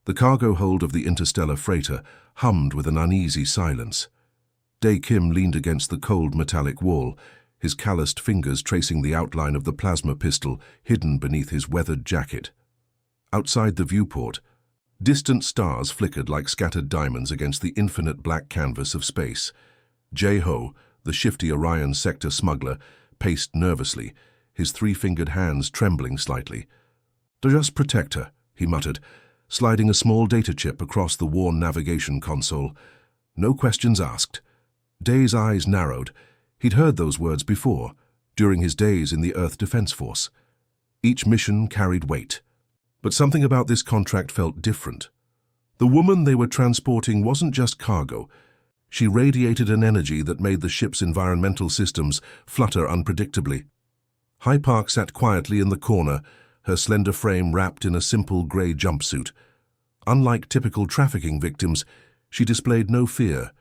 The cargo hold of the interstellar freighter hummed with an uneasy silence. Dae Kim leaned against the cold metallic wall, his calloused fingers tracing the outline of the plasma pistol hidden beneath his weathered jacket. Outside the viewport, distant stars flickered like scattered diamonds against the infinite black canvas of space. Jae-ho, the shifty Orion sector smuggler, paced nervously, his three-fingered hands trembling slightly. "Just protect her," he muttered, sliding a small data chip across the worn navigation console. "No questions asked." Dae's eyes narrowed. He'd heard those words before, during his days in the Earth Defense Force. Each mission carried weight. But something about this contract felt different. The woman they were transporting wasn't just cargo. She radiated an energy that made the ship's environmental systems flutter unpredictably. Hyde Park sat quietly in the corner, her slender frame wrapped in a simple grey jumpsuit. Unlike typical trafficking victims, she displayed no fear,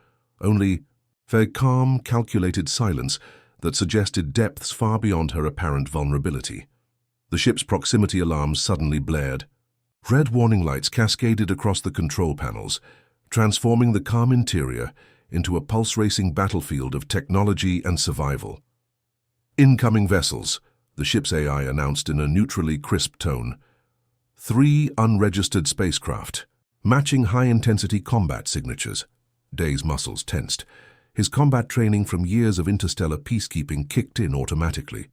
only a calm, calculated silence that suggested depths far beyond her apparent vulnerability. The ship's proximity alarms suddenly blared. Red warning lights cascaded across the control panels, transforming the calm interior into a pulse-racing battlefield of technology and survival. "Incoming vessels," the ship's AI announced in a neutrally crisp tone. 3 unregistered spacecraft, matching high-intensity combat signatures. Dae's muscles tensed. His combat training from years of interstellar peacekeeping kicked in automatically.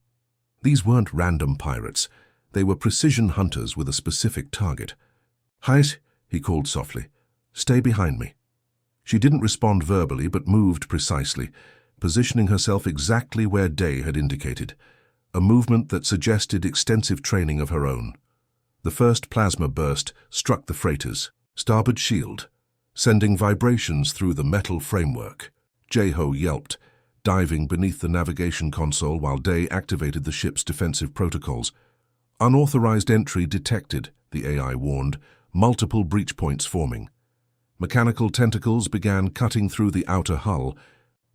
These weren't random pirates. They were precision hunters with a specific target. "Heis," he called softly. "Stay behind me." She didn't respond verbally but moved precisely, positioning herself exactly where Dae had indicated, a movement that suggested extensive training of her own. The first plasma burst struck the freighter's starboard shield, sending vibrations through the metal framework. Jae-ho yelped, diving beneath the navigation console while Dae activated the ship's defensive protocols. "Unauthorized entry detected," the AI warned, multiple breach points forming. Mechanical tentacles began cutting through the outer hull,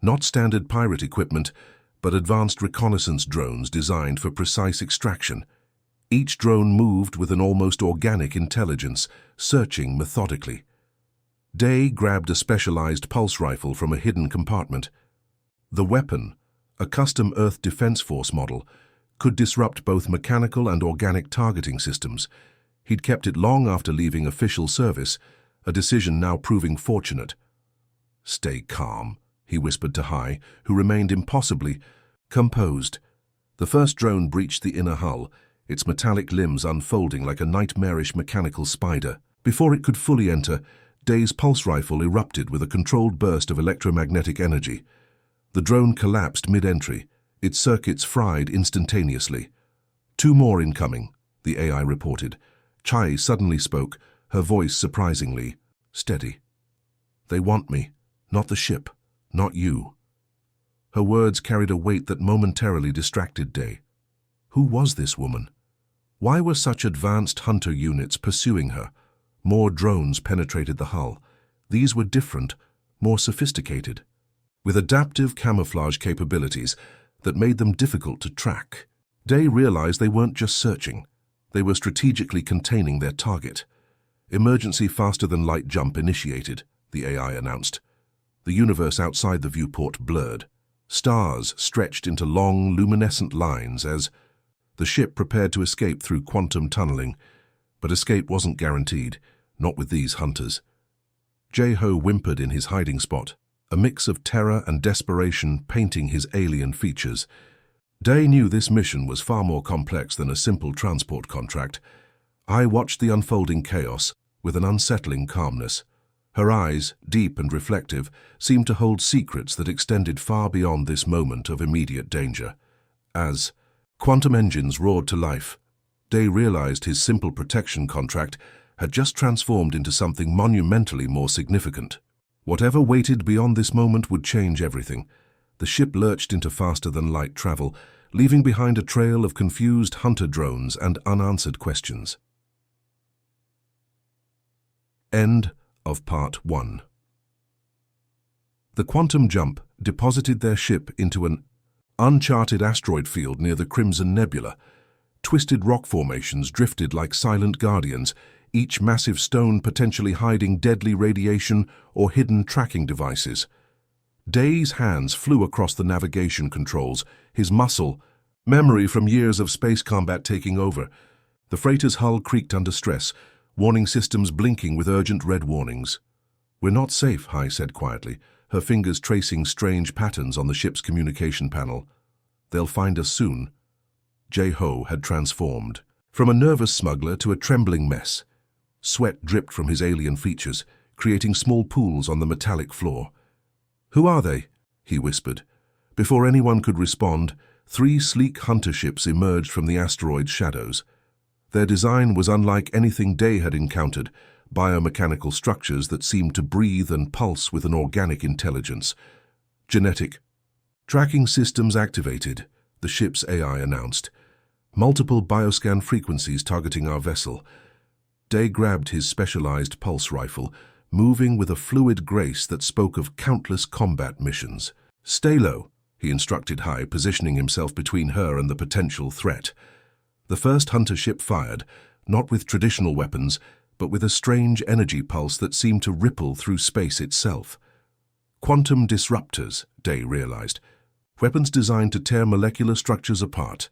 not standard pirate equipment, but advanced reconnaissance drones designed for precise extraction. Each drone moved with an almost organic intelligence, searching methodically. Dae grabbed a specialized pulse rifle from a hidden compartment. The weapon, a custom Earth Defense Force model, could disrupt both mechanical and organic targeting systems. He'd kept it long after leaving official service, a decision now proving fortunate. "Stay calm," he whispered to Hai, who remained impossibly composed. The first drone breached the inner hull, its metallic limbs unfolding like a nightmarish mechanical spider. Before it could fully enter, Dae's pulse rifle erupted with a controlled burst of electromagnetic energy. The drone collapsed mid-entry, its circuits fried instantaneously. "2 more incoming," the AI reported. Chai suddenly spoke, her voice surprisingly steady. "They want me, not the ship, not you." Her words carried a weight that momentarily distracted Dae. Who was this woman? Why were such advanced hunter units pursuing her? More drones penetrated the hull. These were different, more sophisticated, with adaptive camouflage capabilities that made them difficult to track. Dae realized they weren't just searching. They were strategically containing their target. "Emergency faster-than-light jump initiated," the AI announced. The universe outside the viewport blurred. Stars stretched into long, luminescent lines as the ship prepared to escape through quantum tunneling. But escape wasn't guaranteed, not with these hunters. Jae-ho whimpered in his hiding spot, a mix of terror and desperation painting his alien features. Dae knew this mission was far more complex than a simple transport contract. I watched the unfolding chaos with an unsettling calmness. Her eyes, deep and reflective, seemed to hold secrets that extended far beyond this moment of immediate danger. As quantum engines roared to life, Dae realized his simple protection contract had just transformed into something monumentally more significant. Whatever waited beyond this moment would change everything. The ship lurched into faster-than-light travel, leaving behind a trail of confused hunter drones and unanswered questions. End of Part 1. The quantum jump deposited their ship into an uncharted asteroid field near the Crimson Nebula. Twisted rock formations drifted like silent guardians, each massive stone potentially hiding deadly radiation or hidden tracking devices. Day's hands flew across the navigation controls, his muscle memory from years of space combat taking over. The freighter's hull creaked under stress, warning systems blinking with urgent red warnings. "We're not safe," Hai said quietly, her fingers tracing strange patterns on the ship's communication panel. "They'll find us soon." Jae-ho had transformed. From a nervous smuggler to a trembling mess. Sweat dripped from his alien features, creating small pools on the metallic floor. "Who are they?" he whispered. Before anyone could respond, 3 sleek hunter ships emerged from the asteroid's shadows. Their design was unlike anything Day had encountered, biomechanical structures that seemed to breathe and pulse with an organic intelligence. "Genetic tracking systems activated," the ship's AI announced. "Multiple bioscan frequencies targeting our vessel." Day grabbed his specialized pulse rifle, moving with a fluid grace that spoke of countless combat missions. "Stay low," he instructed Hai, positioning himself between her and the potential threat. The first hunter ship fired, not with traditional weapons, but with a strange energy pulse that seemed to ripple through space itself. Quantum disruptors, Day realized. Weapons designed to tear molecular structures apart.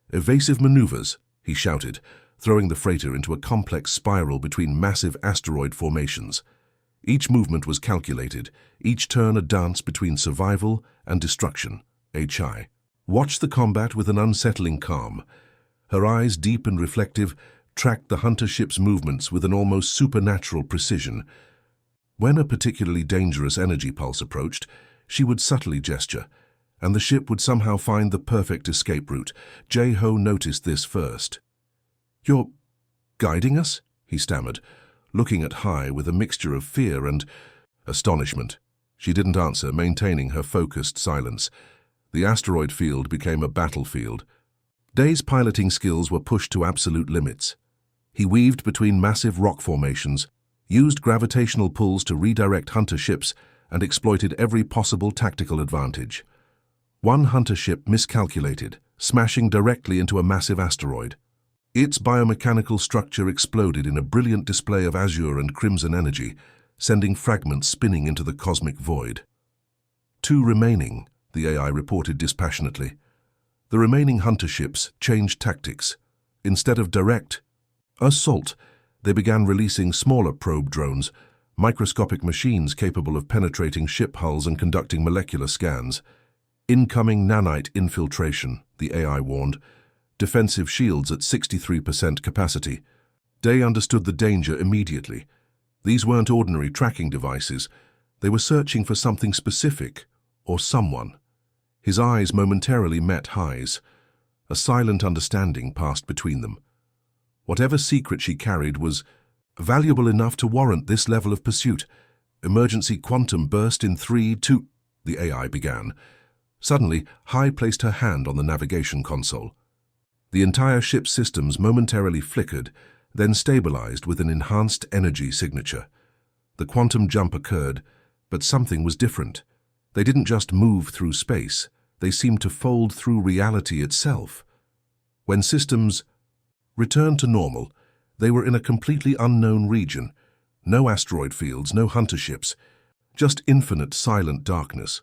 "Evasive maneuvers," he shouted, throwing the freighter into a complex spiral between massive asteroid formations. Each movement was calculated, each turn a dance between survival and destruction. Hai watched the combat with an unsettling calm. Her eyes, deep and reflective, tracked the hunter ship's movements with an almost supernatural precision. When a particularly dangerous energy pulse approached, she would subtly gesture, and the ship would somehow find the perfect escape route. Jae-ho noticed this first. "You're guiding us?" he stammered, looking at Hai with a mixture of fear and astonishment. She didn't answer, maintaining her focused silence. The asteroid field became a battlefield. Day's piloting skills were pushed to absolute limits. He weaved between massive rock formations, used gravitational pulls to redirect hunter ships, and exploited every possible tactical advantage. One hunter ship miscalculated, smashing directly into a massive asteroid. Its biomechanical structure exploded in a brilliant display of azure and crimson energy, sending fragments spinning into the cosmic void. 2 remaining, the AI reported dispassionately. The remaining hunter ships changed tactics. Instead of direct assault, they began releasing smaller probe drones, microscopic machines capable of penetrating ship hulls and conducting molecular scans. "Incoming nanite infiltration," the AI warned. "Defensive shields at 63% capacity." Day understood the danger immediately. These weren't ordinary tracking devices. They were searching for something specific, or someone. His eyes momentarily met Hai's. A silent understanding passed between them. Whatever secret she carried was valuable enough to warrant this level of pursuit. "Emergency quantum burst in 3, 2, the AI began. Suddenly, Hai placed her hand on the navigation console. The entire ship's systems momentarily flickered, then stabilized with an enhanced energy signature. The quantum jump occurred, but something was different. They didn't just move through space, they seemed to fold through reality itself. When systems returned to normal, they were in a completely unknown region. No asteroid fields, no hunter ships, just infinite silent darkness.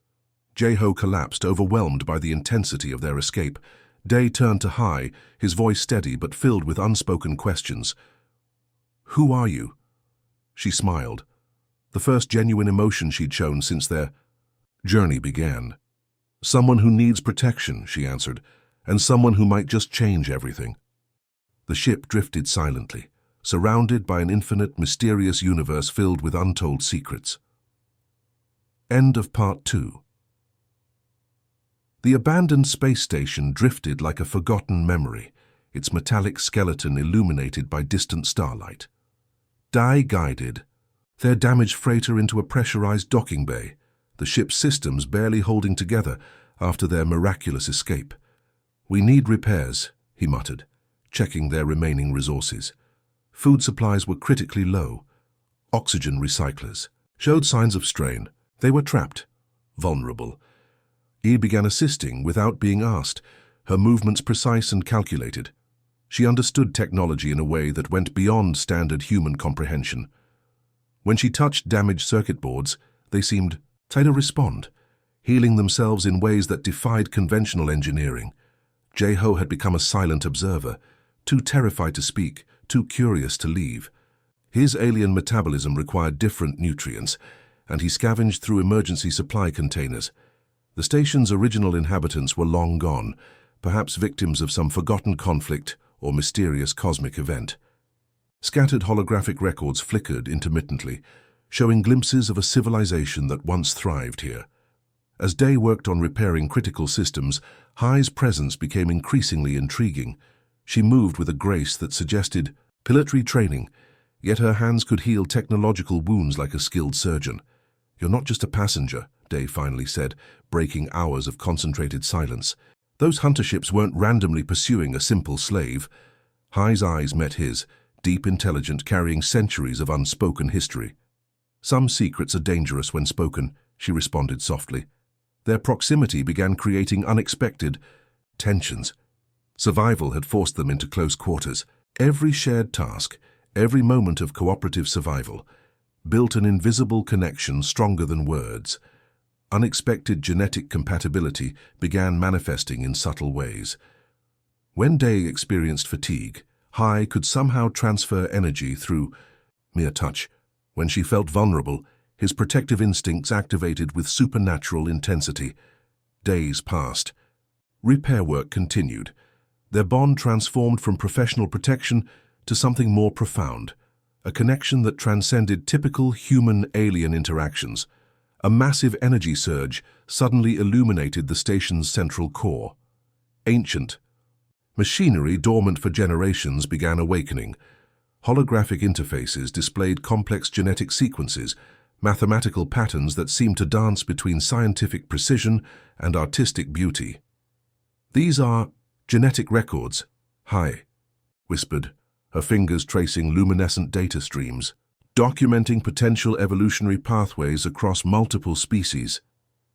Jae-ho collapsed, overwhelmed by the intensity of their escape. Day turned to Hai, his voice steady but filled with unspoken questions. "Who are you?" She smiled, the first genuine emotion she'd shown since their journey began. "Someone who needs protection," she answered, "and someone who might just change everything." The ship drifted silently, surrounded by an infinite, mysterious universe filled with untold secrets. End of Part 2. The abandoned space station drifted like a forgotten memory, its metallic skeleton illuminated by distant starlight. Dai guided their damaged freighter into a pressurized docking bay, the ship's systems barely holding together after their miraculous escape. "We need repairs," he muttered, checking their remaining resources. Food supplies were critically low. Oxygen recyclers showed signs of strain. They were trapped, vulnerable. He began assisting without being asked, her movements precise and calculated. She understood technology in a way that went beyond standard human comprehension. When she touched damaged circuit boards, they seemed to respond, healing themselves in ways that defied conventional engineering. Jae-ho had become a silent observer, too terrified to speak, too curious to leave. His alien metabolism required different nutrients, and he scavenged through emergency supply containers. The station's original inhabitants were long gone, perhaps victims of some forgotten conflict or mysterious cosmic event. Scattered holographic records flickered intermittently, showing glimpses of a civilization that once thrived here. As Day worked on repairing critical systems, Hai's presence became increasingly intriguing. She moved with a grace that suggested military training, yet her hands could heal technological wounds like a skilled surgeon. "You're not just a passenger," Day finally said, breaking hours of concentrated silence. "Those hunter ships weren't randomly pursuing a simple slave." Hai's eyes met his, deep intelligent, carrying centuries of unspoken history. "Some secrets are dangerous when spoken," she responded softly. Their proximity began creating unexpected tensions. Survival had forced them into close quarters. Every shared task, every moment of cooperative survival, built an invisible connection stronger than words. Unexpected genetic compatibility began manifesting in subtle ways. When Day experienced fatigue, Hai could somehow transfer energy through mere touch. When she felt vulnerable, his protective instincts activated with supernatural intensity. Days passed. Repair work continued. Their bond transformed from professional protection to something more profound, a connection that transcended typical human-alien interactions. A massive energy surge suddenly illuminated the station's central core. Ancient machinery dormant for generations began awakening. Holographic interfaces displayed complex genetic sequences, mathematical patterns that seemed to dance between scientific precision and artistic beauty. "These are genetic records," Hai whispered, her fingers tracing luminescent data streams, documenting potential evolutionary pathways across multiple species.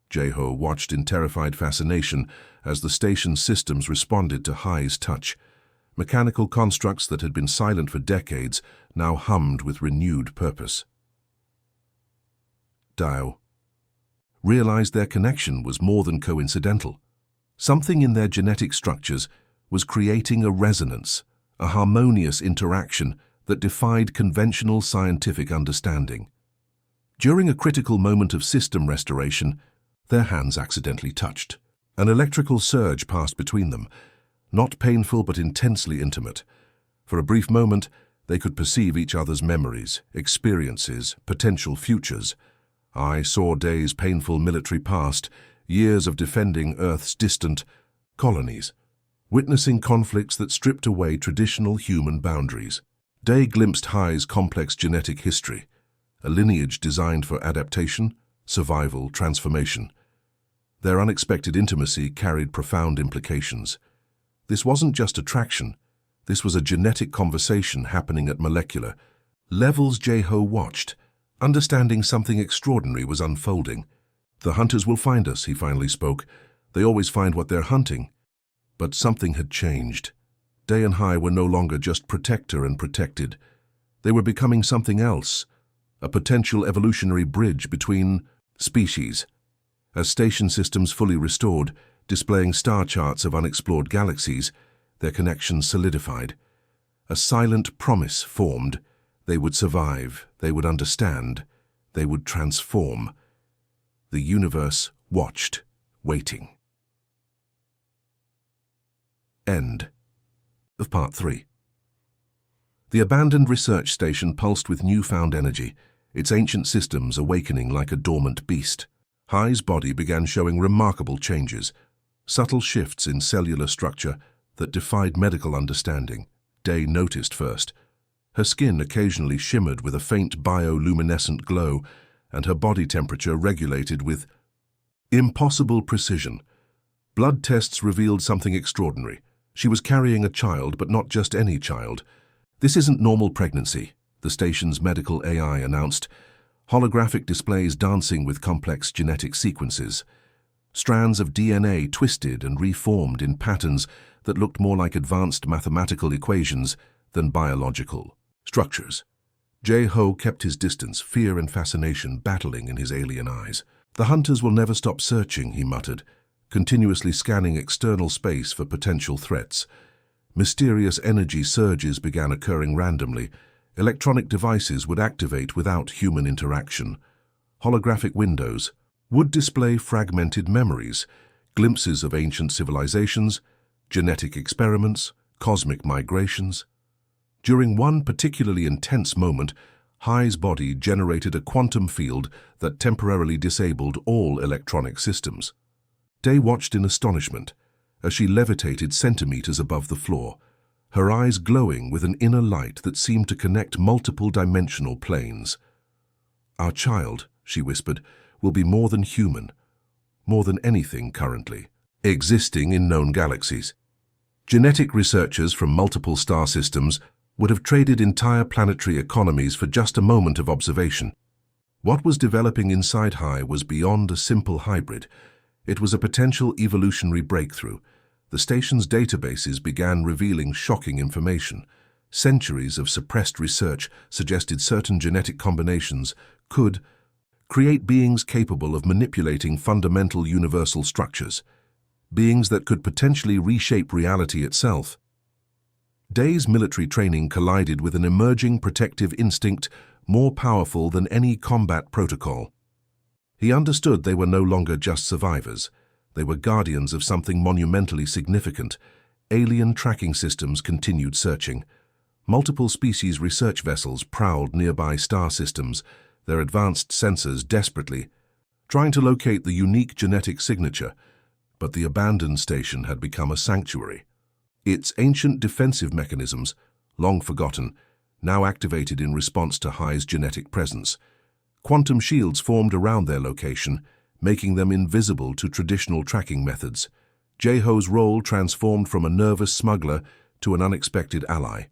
Jae-ho watched in terrified fascination as the station's systems responded to Hai's touch. Mechanical constructs that had been silent for decades now hummed with renewed purpose. Dao realized their connection was more than coincidental. Something in their genetic structures was creating a resonance, a harmonious interaction that defied conventional scientific understanding. During a critical moment of system restoration, their hands accidentally touched. An electrical surge passed between them, not painful but intensely intimate. For a brief moment, they could perceive each other's memories, experiences, potential futures. I saw Day's painful military past, years of defending Earth's distant colonies, witnessing conflicts that stripped away traditional human boundaries. Day glimpsed Hai's complex genetic history, a lineage designed for adaptation, survival, transformation. Their unexpected intimacy carried profound implications. This wasn't just attraction, this was a genetic conversation happening at molecular levels. Jae-ho watched, understanding something extraordinary was unfolding. "The hunters will find us," he finally spoke. "They always find what they're hunting." But something had changed. Day and Hai were no longer just protector and protected. They were becoming something else, a potential evolutionary bridge between species. As station systems fully restored, displaying star charts of unexplored galaxies, their connections solidified. A silent promise formed. They would survive, they would understand, they would transform. The universe watched, waiting. End of Part 3. The abandoned research station pulsed with newfound energy, its ancient systems awakening like a dormant beast. Hai's body began showing remarkable changes, subtle shifts in cellular structure that defied medical understanding. Day noticed first. Her skin occasionally shimmered with a faint bioluminescent glow, and her body temperature regulated with impossible precision. Blood tests revealed something extraordinary. She was carrying a child, but not just any child. "This isn't normal pregnancy," the station's medical AI announced, holographic displays dancing with complex genetic sequences. Strands of DNA twisted and reformed in patterns that looked more like advanced mathematical equations than biological structures. Jae-ho kept his distance, fear and fascination battling in his alien eyes. "The hunters will never stop searching," he muttered, continuously scanning external space for potential threats. Mysterious energy surges began occurring randomly. Electronic devices would activate without human interaction. Holographic windows would display fragmented memories, glimpses of ancient civilizations, genetic experiments, cosmic migrations. During one particularly intense moment, Hai's body generated a quantum field that temporarily disabled all electronic systems. Day watched in astonishment as she levitated centimeters above the floor, her eyes glowing with an inner light that seemed to connect multiple dimensional planes. "Our child," she whispered, "will be more than human, more than anything currently existing in known galaxies." Genetic researchers from multiple star systems would have traded entire planetary economies for just a moment of observation. What was developing inside Hai was beyond a simple hybrid. It was a potential evolutionary breakthrough. The station's databases began revealing shocking information. Centuries of suppressed research suggested certain genetic combinations could create beings capable of manipulating fundamental universal structures, beings that could potentially reshape reality itself. Day's military training collided with an emerging protective instinct more powerful than any combat protocol. He understood they were no longer just survivors. They were guardians of something monumentally significant. Alien tracking systems continued searching. Multiple species research vessels prowled nearby star systems, their advanced sensors desperately trying to locate the unique genetic signature. But the abandoned station had become a sanctuary. Its ancient defensive mechanisms, long forgotten, now activated in response to Hai's genetic presence. Quantum shields formed around their location, making them invisible to traditional tracking methods. Jae-ho's role transformed from a nervous smuggler to an unexpected ally.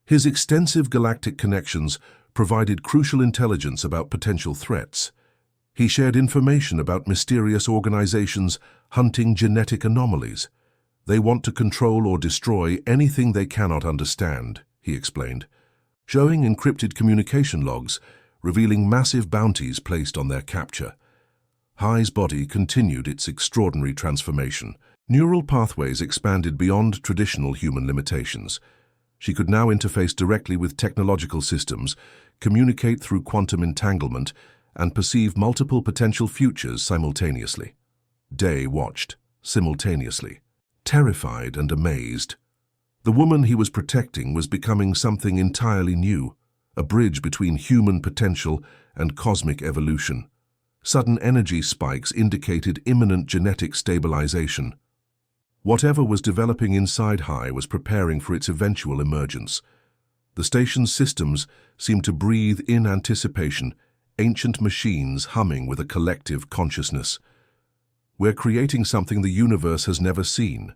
His extensive galactic connections provided crucial intelligence about potential threats. He shared information about mysterious organizations hunting genetic anomalies. "They want to control or destroy anything they cannot understand," he explained, showing encrypted communication logs, revealing massive bounties placed on their capture. Hai's body continued its extraordinary transformation. Neural pathways expanded beyond traditional human limitations. She could now interface directly with technological systems, communicate through quantum entanglement, and perceive multiple potential futures simultaneously. Day watched, simultaneously, terrified and amazed. The woman he was protecting was becoming something entirely new, a bridge between human potential and cosmic evolution. Sudden energy spikes indicated imminent genetic stabilization. Whatever was developing inside Hai was preparing for its eventual emergence. The station's systems seemed to breathe in anticipation, ancient machines humming with a collective consciousness. "We're creating something the universe has never seen,"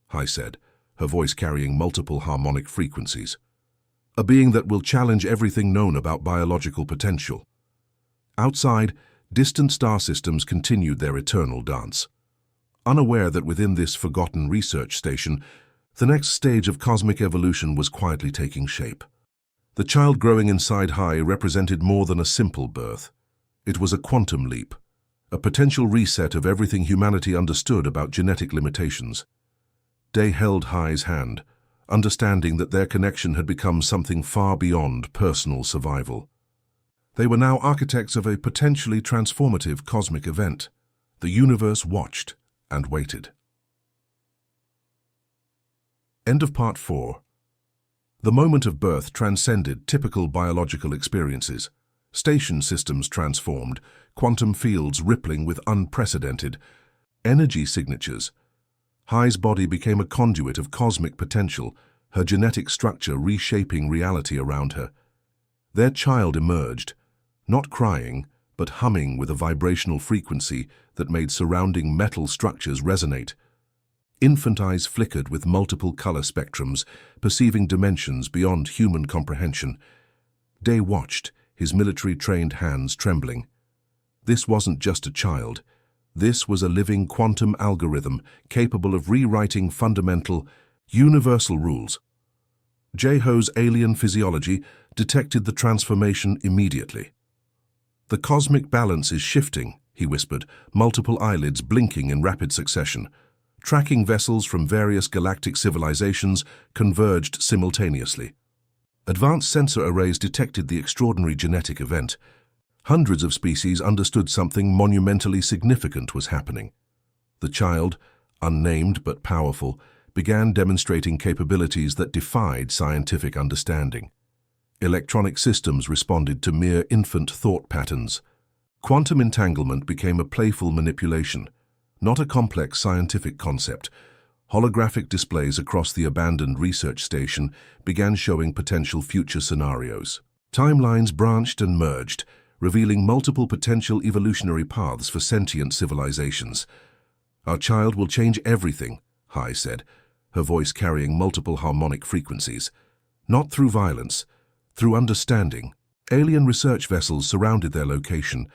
Hai said, her voice carrying multiple harmonic frequencies. "A being that will challenge everything known about biological potential." Outside, distant star systems continued their eternal dance. Unaware that within this forgotten research station, the next stage of cosmic evolution was quietly taking shape. The child growing inside Hai represented more than a simple birth. It was a quantum leap, a potential reset of everything humanity understood about genetic limitations. Day held Hai's hand, understanding that their connection had become something far beyond personal survival. They were now architects of a potentially transformative cosmic event. The universe watched and waited. End of Part 4. The moment of birth transcended typical biological experiences. Station systems transformed, quantum fields rippling with unprecedented energy signatures. Hai's body became a conduit of cosmic potential, her genetic structure reshaping reality around her. Their child emerged, not crying, but humming with a vibrational frequency that made surrounding metal structures resonate. Infant eyes flickered with multiple color spectrums, perceiving dimensions beyond human comprehension. Day watched, his military-trained hands trembling. This wasn't just a child. This was a living quantum algorithm capable of rewriting fundamental, universal rules. Jae-ho's alien physiology detected the transformation immediately. "The cosmic balance is shifting," he whispered, multiple eyelids blinking in rapid succession. Tracking vessels from various galactic civilizations converged simultaneously. Advanced sensor arrays detected the extraordinary genetic event. Hundreds of species understood something monumentally significant was happening. The child, unnamed but powerful, began demonstrating capabilities that defied scientific understanding. Electronic systems responded to mere infant thought patterns. Quantum entanglement became a playful manipulation, not a complex scientific concept. Holographic displays across the abandoned research station began showing potential future scenarios. Timelines branched and merged, revealing multiple potential evolutionary paths for sentient civilizations. "Our child will change everything," Hai said, her voice carrying multiple harmonic frequencies. "Not through violence, through understanding." Alien research vessels surrounded their location,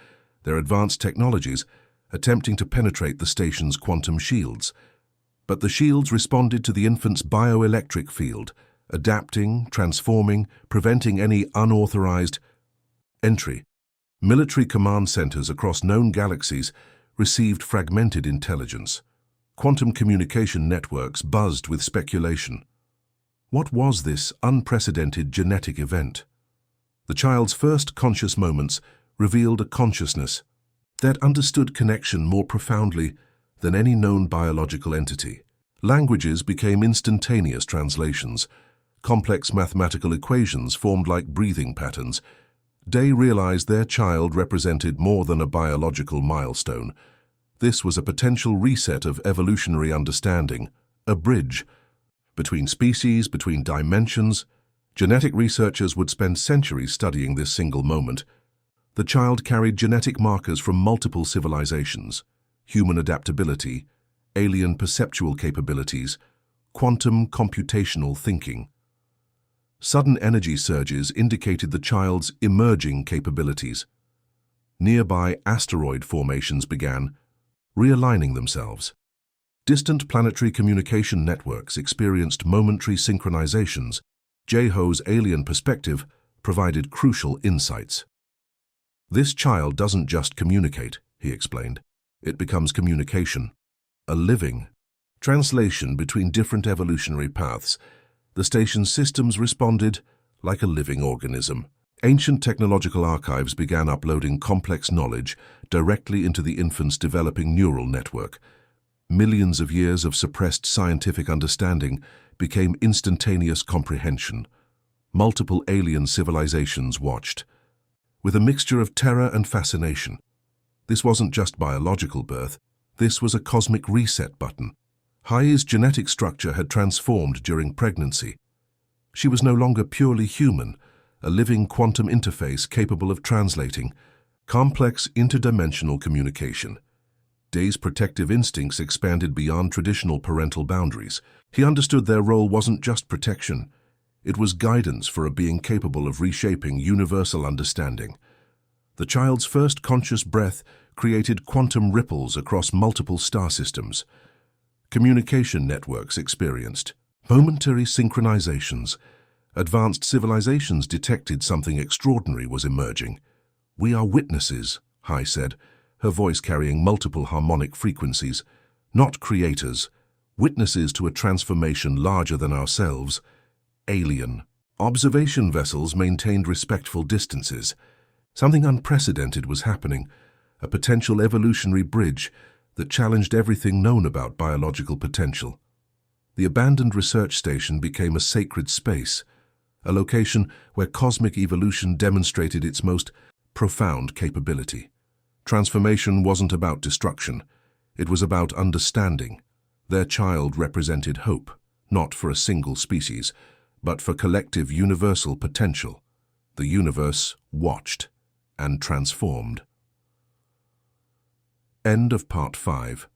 their advanced technologies attempting to penetrate the station's quantum shields. But the shields responded to the infant's bioelectric field, adapting, transforming, preventing any unauthorized entry. Military command centers across known galaxies received fragmented intelligence. Quantum communication networks buzzed with speculation. What was this unprecedented genetic event? The child's first conscious moments revealed a consciousness that understood connection more profoundly than any known biological entity. Languages became instantaneous translations. Complex mathematical equations formed like breathing patterns. Day realized their child represented more than a biological milestone. This was a potential reset of evolutionary understanding, a bridge between species, between dimensions. Genetic researchers would spend centuries studying this single moment. The child carried genetic markers from multiple civilizations: human adaptability, alien perceptual capabilities, quantum computational thinking. Sudden energy surges indicated the child's emerging capabilities. Nearby asteroid formations began realigning themselves. Distant planetary communication networks experienced momentary synchronizations. Jae-ho's alien perspective provided crucial insights. "This child doesn't just communicate," he explained. "It becomes communication, a living translation between different evolutionary paths." The station's systems responded like a living organism. Ancient technological archives began uploading complex knowledge directly into the infant's developing neural network. Millions of years of suppressed scientific understanding became instantaneous comprehension. Multiple alien civilizations watched, with a mixture of terror and fascination. This wasn't just biological birth, this was a cosmic reset button. Hai's genetic structure had transformed during pregnancy. She was no longer purely human, a living quantum interface capable of translating complex interdimensional communication. Day's protective instincts expanded beyond traditional parental boundaries. He understood their role wasn't just protection. It was guidance for a being capable of reshaping universal understanding. The child's first conscious breath created quantum ripples across multiple star systems. Communication networks experienced momentary synchronizations. Advanced civilizations detected something extraordinary was emerging. "We are witnesses," Hai said, her voice carrying multiple harmonic frequencies. "Not creators, witnesses to a transformation larger than ourselves. Alien." Observation vessels maintained respectful distances. Something unprecedented was happening, a potential evolutionary bridge that challenged everything known about biological potential. The abandoned research station became a sacred space, a location where cosmic evolution demonstrated its most profound capability. Transformation wasn't about destruction, it was about understanding. Their child represented hope, not for a single species, but for collective universal potential. The universe watched and transformed. End of Part 5.